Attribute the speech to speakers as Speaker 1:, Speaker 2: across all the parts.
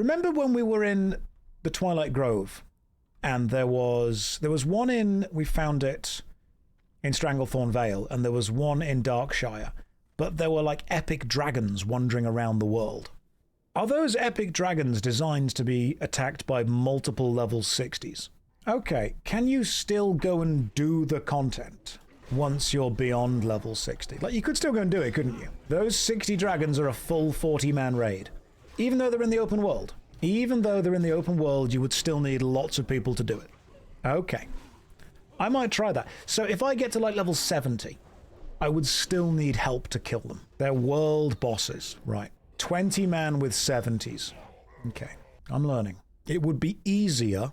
Speaker 1: Remember when we were in the Twilight Grove and there was one we found it in Stranglethorn Vale, and there was one in Darkshire, but there were like epic dragons wandering around the world. Are those epic dragons designed to be attacked by multiple level 60s? Okay, can you still go and do the content once you're beyond level 60? Like, you could still go and do it, couldn't you? Those 60 dragons are a full 40-man raid. Even though they're in the open world. Even though they're in the open world, you would still need lots of people to do it. Okay. I might try that. So if I get to like level 70, I would still need help to kill them. They're world bosses. Right. 20 man with 70s. Okay. I'm learning. It would be easier,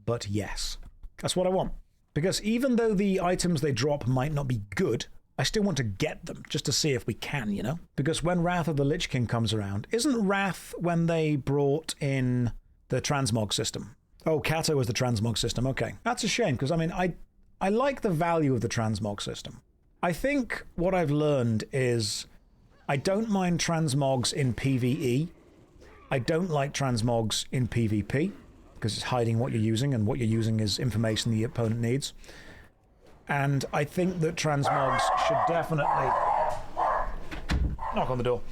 Speaker 1: but yes. That's what I want. Because even though the items they drop might not be good, I still want to get them, just to see if we can, you know? Because when Wrath of the Lich King comes around, isn't Wrath when they brought in the transmog system? Oh, Kato was the transmog system, okay. That's a shame, because I mean, I like the value of the transmog system. I think what I've learned is I don't mind transmogs in PvE. I don't like transmogs in PvP, because it's hiding what you're using, and what you're using is information the opponent needs. And I think that transmogs should definitely... Knock on the door.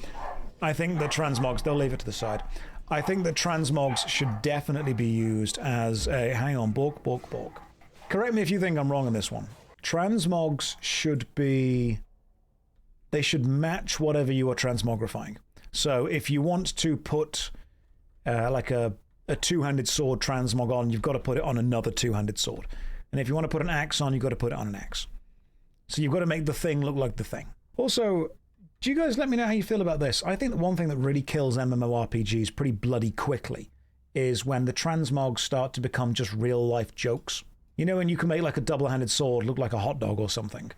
Speaker 1: I think that transmogs... They'll leave it to the side. I think that transmogs should definitely be used as a... Hang on, bork. Correct me if you think I'm wrong on this one. Transmogs should be... They should match whatever you are transmogrifying. So if you want to put like a two-handed sword transmog on, you've got to put it on another two-handed sword. And if you want to put an axe on, you've got to put it on an axe. So you've got to make the thing look like the thing. Also, do you guys let me know how you feel about this? I think that one thing that really kills MMORPGs pretty bloody quickly is when the transmogs start to become just real-life jokes. You know, and you can make like a double-handed sword look like a hot dog or something.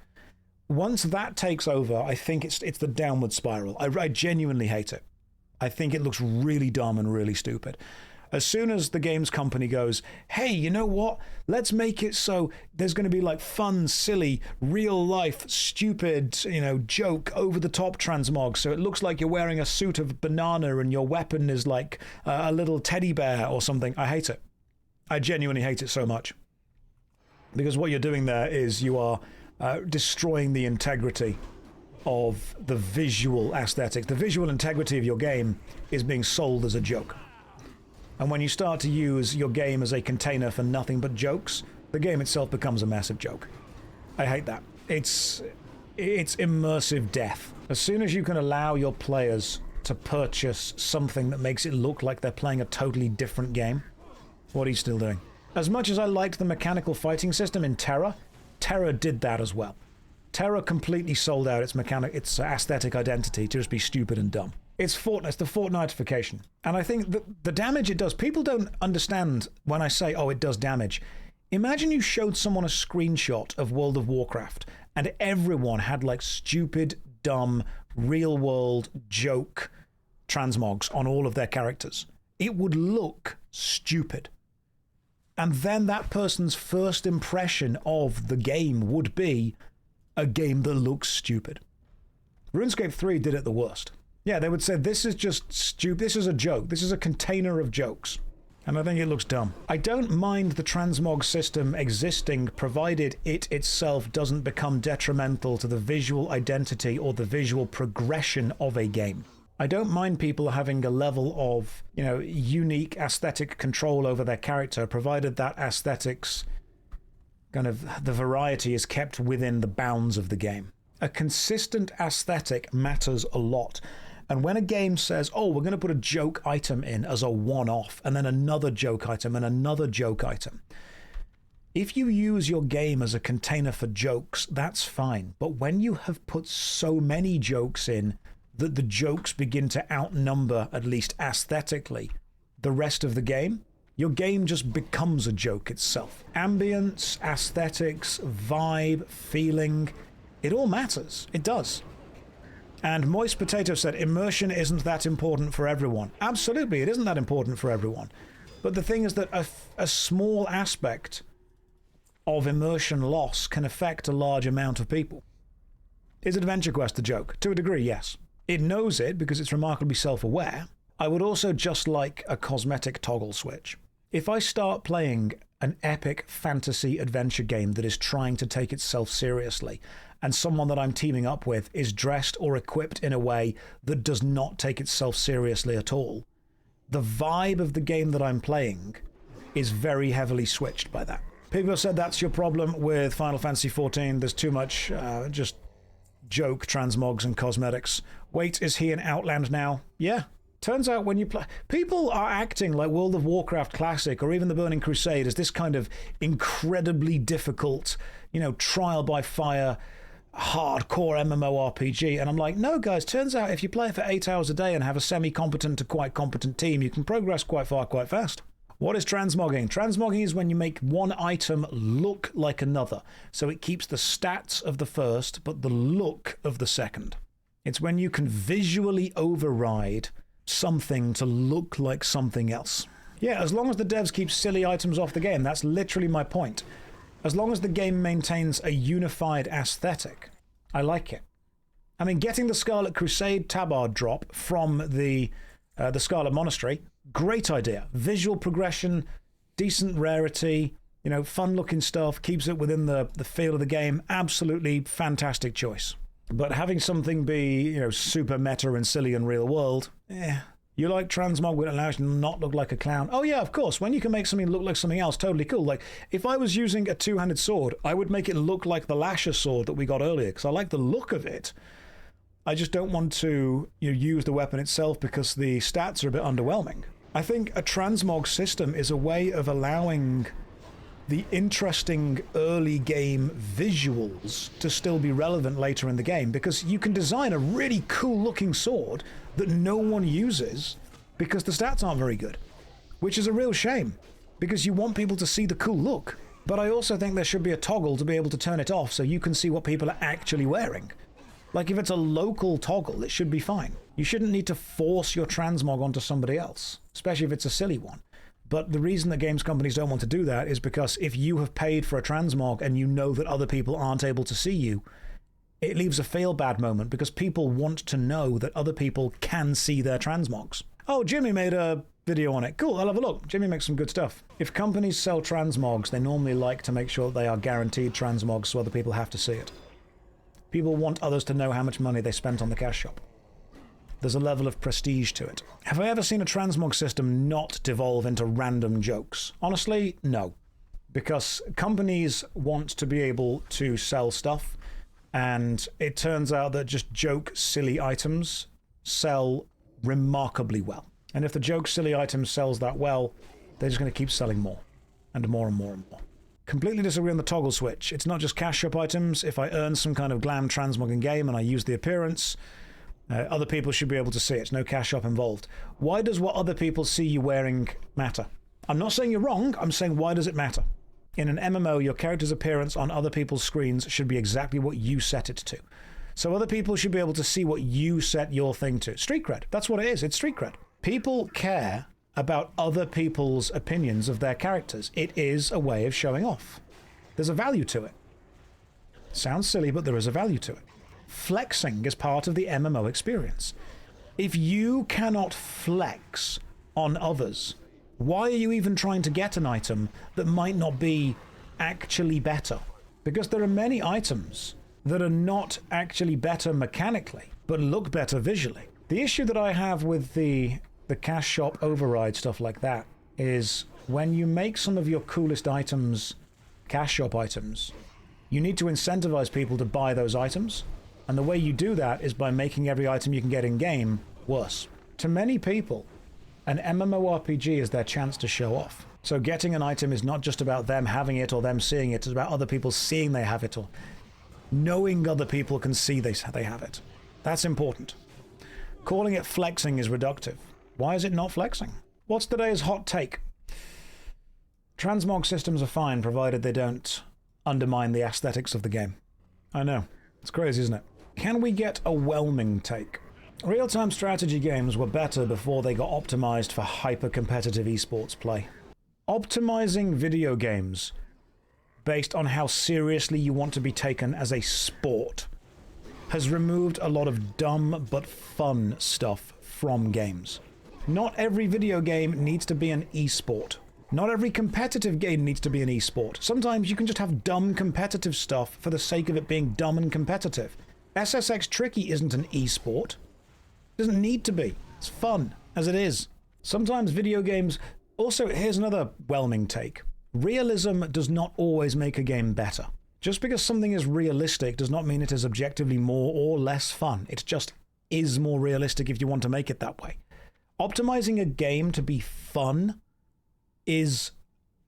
Speaker 1: Once that takes over, I think it's the downward spiral. I genuinely hate it. I think it looks really dumb and really stupid. As soon as the games company goes, hey, you know what? Let's make it so there's going to be like fun, silly, real life, stupid, you know, joke, over the top transmog. So it looks like you're wearing a suit of banana and your weapon is like a little teddy bear or something. I hate it. I genuinely hate it so much. Because what you're doing there is you are destroying the integrity of the visual aesthetic. The visual integrity of your game is being sold as a joke. And when you start to use your game as a container for nothing but jokes, the game itself becomes a massive joke. I hate that. It's immersive death. As soon as you can allow your players to purchase something that makes it look like they're playing a totally different game, what are you still doing? As much as I liked the mechanical fighting system in Terra, Terra did that as well. Terra completely sold out its aesthetic identity to just be stupid and dumb. It's the Fortnitification. And I think the damage it does, people don't understand when I say, oh, it does damage. Imagine you showed someone a screenshot of World of Warcraft and everyone had like stupid, dumb, real-world joke transmogs on all of their characters. It would look stupid. And then that person's first impression of the game would be a game that looks stupid. RuneScape 3 did it the worst. Yeah, they would say, this is just stupid, this is a joke, this is a container of jokes. And I think it looks dumb. I don't mind the transmog system existing, provided it itself doesn't become detrimental to the visual identity or the visual progression of a game. I don't mind people having a level of, you know, unique aesthetic control over their character, provided that aesthetics, kind of, the variety is kept within the bounds of the game. A consistent aesthetic matters a lot. And when a game says, oh, we're going to put a joke item in as a one-off, and then another joke item and another joke item, if you use your game as a container for jokes, that's fine. But when you have put so many jokes in that the jokes begin to outnumber, at least aesthetically, the rest of the game, your game just becomes a joke itself. Ambience, aesthetics, vibe, feeling, it all matters. It does. And Moist Potato said, immersion isn't that important for everyone. Absolutely, it isn't that important for everyone. But the thing is that a small aspect of immersion loss can affect a large amount of people. Is Adventure Quest a joke? To a degree, yes. It knows it because it's remarkably self-aware. I would also just like a cosmetic toggle switch. If I start playing an epic fantasy adventure game that is trying to take itself seriously, and someone that I'm teaming up with is dressed or equipped in a way that does not take itself seriously at all, the vibe of the game that I'm playing is very heavily switched by that. People have said that's your problem with Final Fantasy XIV. There's too much just joke, transmogs, and cosmetics. Wait, is he in Outland now? Yeah. Turns out when you play... People are acting like World of Warcraft Classic or even the Burning Crusade as this kind of incredibly difficult, you know, trial by fire, hardcore MMORPG. And I'm like, no, guys, turns out if you play it for 8 hours a day and have a semi-competent to quite competent team, you can progress quite far, quite fast. What is transmogging? Transmogging is when you make one item look like another. So it keeps the stats of the first, but the look of the second. It's when you can visually override something to look like something else. Yeah, as long as the devs keep silly items off the game, that's literally my point. As long as the game maintains a unified aesthetic, I like it. I mean, getting the Scarlet Crusade tabard drop from the Scarlet Monastery, great idea. Visual progression, decent rarity, you know, fun-looking stuff, keeps it within the feel of the game. Absolutely fantastic choice. But having something be, you know, super meta and silly in real world, You like transmog when it allows you to not look like a clown? Oh yeah, of course. When you can make something look like something else, totally cool. Like, if I was using a two-handed sword, I would make it look like the Lasher sword that we got earlier, because I like the look of it. I just don't want to, you know, use the weapon itself because the stats are a bit underwhelming. I think a transmog system is a way of allowing the interesting early game visuals to still be relevant later in the game, because you can design a really cool looking sword that no one uses because the stats aren't very good, which is a real shame because you want people to see the cool look. But I also think there should be a toggle to be able to turn it off so you can see what people are actually wearing. Like, if it's a local toggle, it should be fine. You shouldn't need to force your transmog onto somebody else, especially if it's a silly one. But the reason that games companies don't want to do that is because if you have paid for a transmog and you know that other people aren't able to see you, it leaves a feel-bad moment because people want to know that other people can see their transmogs. Oh, Jimmy made a video on it. Cool, I'll have a look. Jimmy makes some good stuff. If companies sell transmogs, they normally like to make sure that they are guaranteed transmogs so other people have to see it. People want others to know how much money they spent on the cash shop. There's a level of prestige to it. Have I ever seen a transmog system not devolve into random jokes? Honestly, no. Because companies want to be able to sell stuff, and it turns out that just joke, silly items sell remarkably well. And if the joke, silly item sells that well, they're just going to keep selling more, and more and more and more. Completely disagree on the toggle switch. It's not just cash shop items. If I earn some kind of glam transmogging game and I use the appearance, other people should be able to see it. No cash shop involved. Why does what other people see you wearing matter? I'm not saying you're wrong. I'm saying, why does it matter? In an MMO, your character's appearance on other people's screens should be exactly what you set it to. So other people should be able to see what you set your thing to. Street cred. That's what it is. It's street cred. People care about other people's opinions of their characters. It is a way of showing off. There's a value to it. Sounds silly, but there is a value to it. Flexing is part of the MMO experience. If you cannot flex on others, why are you even trying to get an item that might not be actually better? Because there are many items that are not actually better mechanically, but look better visually. The issue that I have with the cash shop override, stuff like that, is when you make some of your coolest items cash shop items, you need to incentivize people to buy those items. And the way you do that is by making every item you can get in-game worse. To many people, an MMORPG is their chance to show off. So getting an item is not just about them having it or them seeing it, it's about other people seeing they have it or knowing other people can see they have it. That's important. Calling it flexing is reductive. Why is it not flexing? What's today's hot take? Transmog systems are fine provided they don't undermine the aesthetics of the game. I know. It's crazy, isn't it? Can we get a whelming take? Real-time strategy games were better before they got optimized for hyper-competitive esports play. Optimizing video games based on how seriously you want to be taken as a sport has removed a lot of dumb but fun stuff from games. Not every video game needs to be an esport. Not every competitive game needs to be an esport. Sometimes you can just have dumb competitive stuff for the sake of it being dumb and competitive. SSX Tricky isn't an esport. It doesn't need to be. It's fun, as it is. Sometimes video games... Also, here's another whelming take. Realism does not always make a game better. Just because something is realistic does not mean it is objectively more or less fun. It just is more realistic if you want to make it that way. Optimizing a game to be fun is,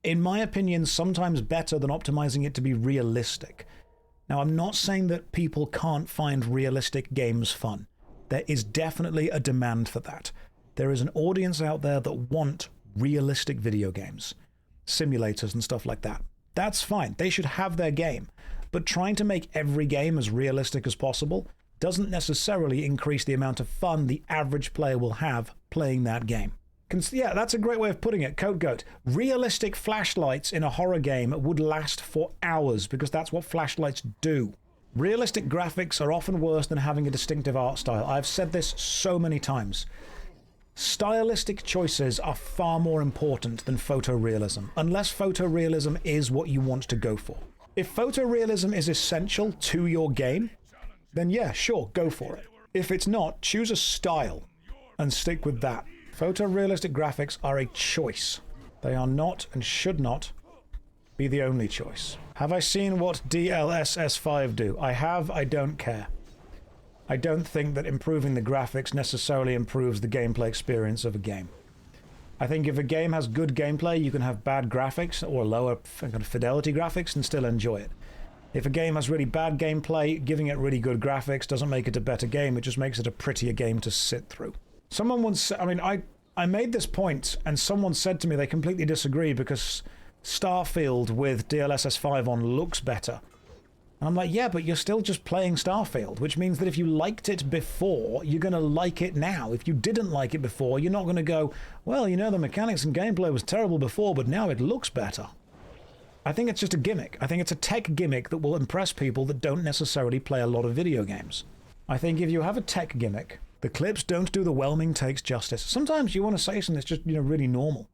Speaker 1: in my opinion, sometimes better than optimizing it to be realistic. Now, I'm not saying that people can't find realistic games fun. There is definitely a demand for that. There is an audience out there that want realistic video games, simulators and stuff like that. That's fine. They should have their game. But trying to make every game as realistic as possible doesn't necessarily increase the amount of fun the average player will have playing that game. Yeah, that's a great way of putting it, CodeGoat. Realistic flashlights in a horror game would last for hours because that's what flashlights do. Realistic graphics are often worse than having a distinctive art style. I've said this so many times. Stylistic choices are far more important than photorealism, unless photorealism is what you want to go for. If photorealism is essential to your game, then yeah, sure, go for it. If it's not, choose a style and stick with that. Photorealistic graphics are a choice. They are not and should not be the only choice. Have I seen what DLSS5 do? I have, I don't care. I don't think that improving the graphics necessarily improves the gameplay experience of a game. I think if a game has good gameplay, you can have bad graphics or lower fidelity graphics and still enjoy it. If a game has really bad gameplay, giving it really good graphics doesn't make it a better game, it just makes it a prettier game to sit through. Someone once, I made this point and someone said to me they completely disagree because Starfield with DLSS5 on looks better. And I'm like, yeah, but you're still just playing Starfield, which means that if you liked it before, you're going to like it now. If you didn't like it before, you're not going to go, well, you know, the mechanics and gameplay was terrible before, but now it looks better. I think it's just a gimmick. I think it's a tech gimmick that will impress people that don't necessarily play a lot of video games. I think if you have a tech gimmick, the clips don't do the whelming takes justice. Sometimes you want to say something that's just, really normal.